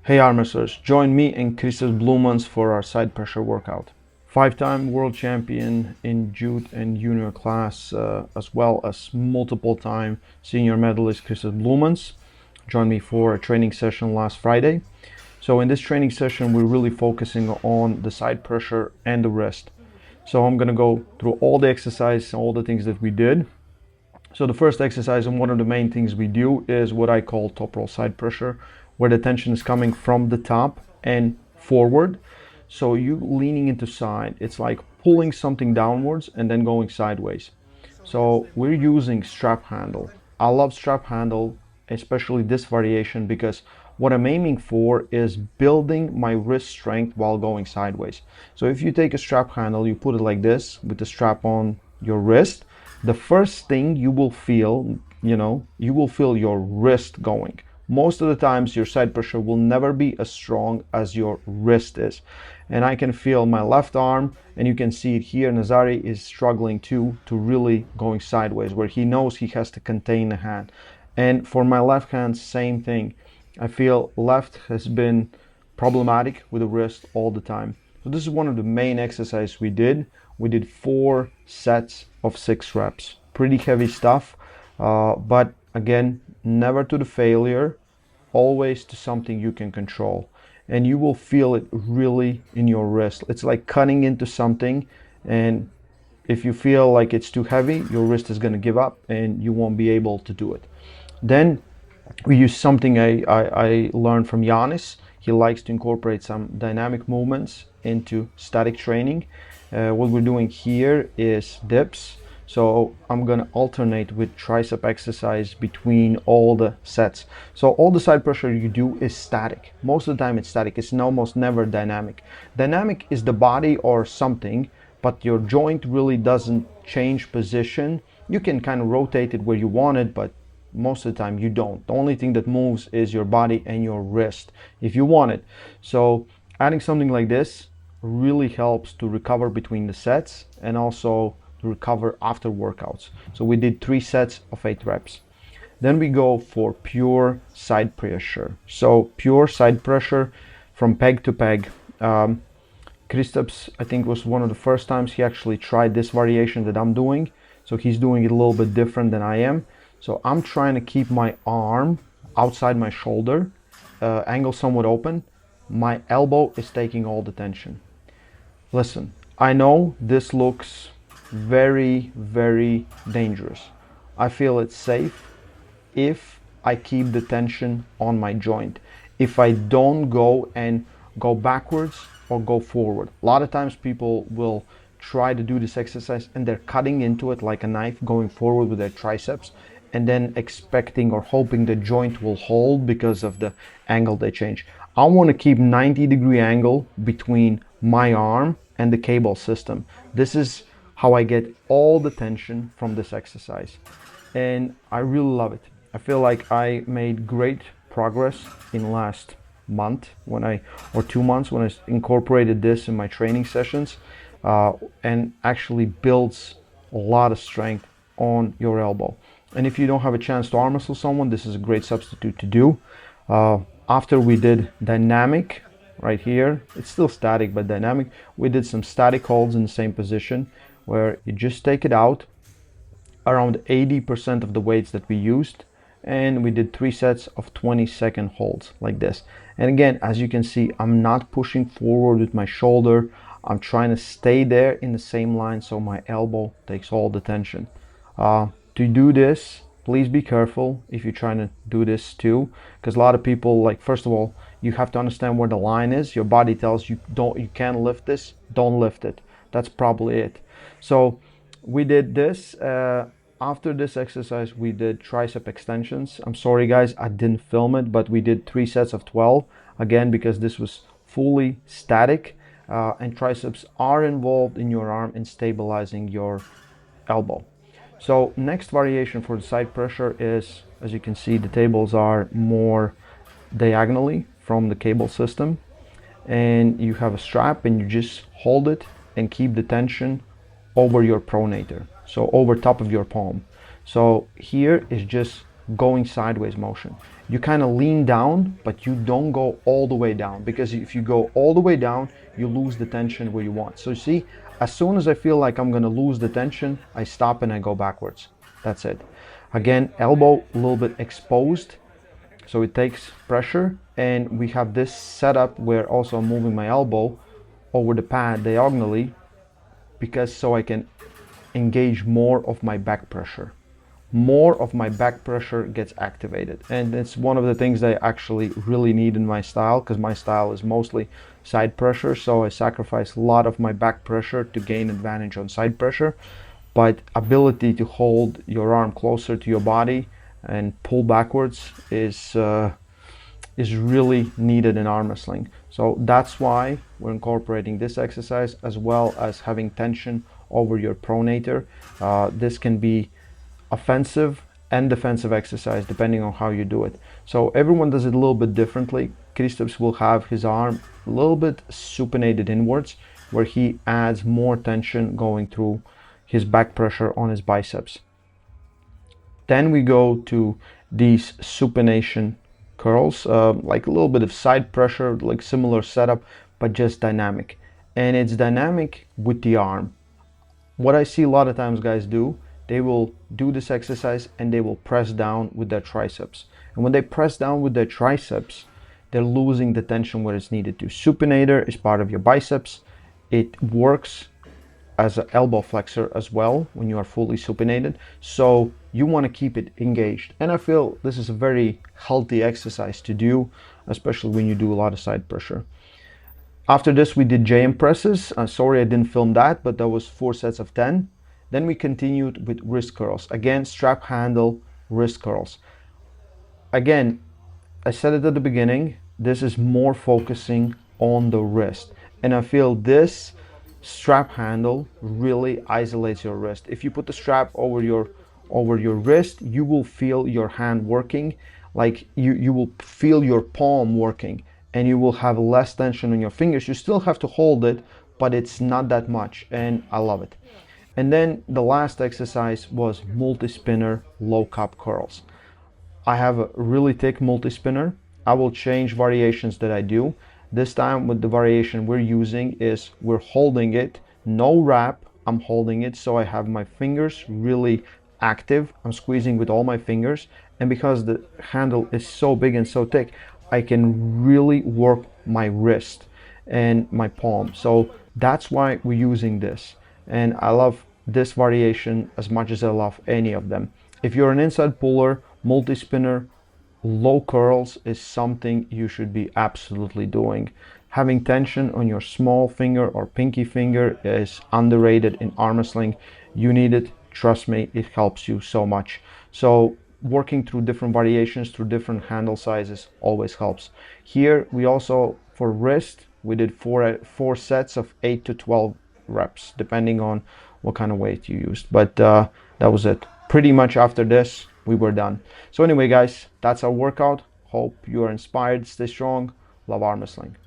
Hey Armwrestlers, join me and Chris's Blumans for our side pressure workout. Five-time world champion in jute and junior class, as well as multiple-time senior medalist Chris's Blumans joined me for a training session last Friday. So in this training session, we're really focusing on the side pressure and the wrist. So I'm gonna go through all the exercises, all the things that we did. So the first exercise and one of the main things we do is what I call top roll side pressure, where the tension is coming from the top and forward. So you leaning into side, it's like pulling something downwards and then going sideways. So we're using strap handle. I love strap handle, especially this variation, because what I'm aiming for is building my wrist strength while going sideways. So if you take a strap handle, you put it like this with the strap on your wrist, the first thing you will feel, you will feel your wrist going. Most of the times your side pressure will never be as strong as your wrist is. And I can feel my left arm, and you can see it here. Nazari is struggling too, to really going sideways, where he knows he has to contain the hand. And for my left hand, same thing. I feel left has been problematic with the wrist all the time. So this is one of the main exercises we did. We did 4 sets of 6 reps. Pretty heavy stuff, but again, never to the failure, always to something you can control. And you will feel it really in your wrist. It's like cutting into something, and if you feel like it's too heavy, your wrist is going to give up and you won't be able to do it. Then we use something I learned from Yanis. He likes to incorporate some dynamic movements into static training. What we're doing here is dips. So I'm gonna alternate with tricep exercise between all the sets. So all the side pressure you do is static. Most of the time it's static. It's almost never dynamic. Dynamic is the body or something, but your joint really doesn't change position. You can kind of rotate it where you want it, but most of the time you don't. The only thing that moves is your body and your wrist if you want it. So adding something like this really helps to recover between the sets and also to recover after workouts. So we did 3 sets of 8 reps. Then we go for pure side pressure. So pure side pressure from peg to peg. Kristaps, I think, was one of the first times he actually tried this variation that I'm doing. So he's doing it a little bit different than I am. So I'm trying to keep my arm outside my shoulder, angle somewhat open. My elbow is taking all the tension. Listen, I know this looks very, very dangerous. I feel it's safe if I keep the tension on my joint. If I don't go backwards or go forward. A lot of times people will try to do this exercise and they're cutting into it like a knife, going forward with their triceps, and then expecting or hoping the joint will hold because of the angle they change. I want to keep 90-degree angle between my arm and the cable system. This is how I get all the tension from this exercise, and I really love it. I feel like I made great progress in last month or 2 months when I incorporated this in my training sessions, and actually builds a lot of strength on your elbow. And if you don't have a chance to arm wrestle someone, this is a great substitute to do. After we did dynamic, right here, it's still static but dynamic, we did some static holds in the same position where you just take it out around 80% of the weights that we used, and we did 3 sets of 20-second holds like this. And again, as you can see, I'm not pushing forward with my shoulder. I'm trying to stay there in the same line so my elbow takes all the tension. To do this, please be careful if you're trying to do this too, because a lot of people, like, first of all, you have to understand where the line is. Your body tells you you can't lift this, don't lift it. That's probably it. So we did this. After this exercise, we did tricep extensions. I'm sorry guys, I didn't film it, but we did 3 sets of 12, again because this was fully static, and triceps are involved in your arm in stabilizing your elbow. So next variation for the side pressure is, as you can see, the tables are more diagonally from the cable system, and you have a strap and you just hold it and keep the tension over your pronator, so over top of your palm. So here is just going sideways motion. You kind of lean down, but you don't go all the way down, because if you go all the way down, you lose the tension where you want. So you see, as soon as I feel like I'm gonna lose the tension, I stop and I go backwards. That's it. Again, elbow a little bit exposed, so it takes pressure, and we have this setup where also I'm moving my elbow over the pad diagonally, because so I can engage more of my back pressure. More of my back pressure gets activated, and it's one of the things that I actually really need in my style, because my style is mostly side pressure, so I sacrifice a lot of my back pressure to gain advantage on side pressure. But ability to hold your arm closer to your body and pull backwards is really needed in arm wrestling. So that's why we're incorporating this exercise, as well as having tension over your pronator. This can be offensive and defensive exercise depending on how you do it. So everyone does it a little bit differently. Kristaps will have his arm a little bit supinated inwards, where he adds more tension going through his back pressure on his biceps. Then we go to these supination curls, like a little bit of side pressure, like similar setup, but just dynamic. And it's dynamic with the arm. What I see a lot of times guys do, they will do this exercise and they will press down with their triceps. And when they press down with their triceps, they're losing the tension where it's needed to. Supinator is part of your biceps. It works as an elbow flexor as well when you are fully supinated, so you want to keep it engaged. And I feel this is a very healthy exercise to do, especially when you do a lot of side pressure. After this we did JM presses. Sorry I didn't film that, but that was 4 sets of 10. Then we continued with wrist curls. Again, strap handle wrist curls. Again, I said it at the beginning, this is more focusing on the wrist, and I feel this strap handle really isolates your wrist. If you put the strap over your wrist, you will feel your hand working, like you will feel your palm working, and you will have less tension on your fingers. You still have to hold it, but it's not that much, and I love it. And then the last exercise was multi-spinner low cup curls. I have a really thick multi-spinner. I will change variations that I do. This time with the variation we're using is we're holding it, no wrap, I'm holding it, so I have my fingers really active. I'm squeezing with all my fingers, and because the handle is so big and so thick, I can really work my wrist and my palm. So that's why we're using this, and I love this variation as much as I love any of them. If you're an inside puller, multi-spinner, low curls is something you should be absolutely doing. Having tension on your small finger or pinky finger is underrated in arm wrestling. You need it, trust me, it helps you so much. So working through different variations, through different handle sizes always helps. Here we also, for wrist, we did four sets of 8 to 12 reps, depending on what kind of weight you used. But that was it. Pretty much after this, we were done. So anyway, guys, that's our workout. Hope you are inspired. Stay strong. Love arm wrestling.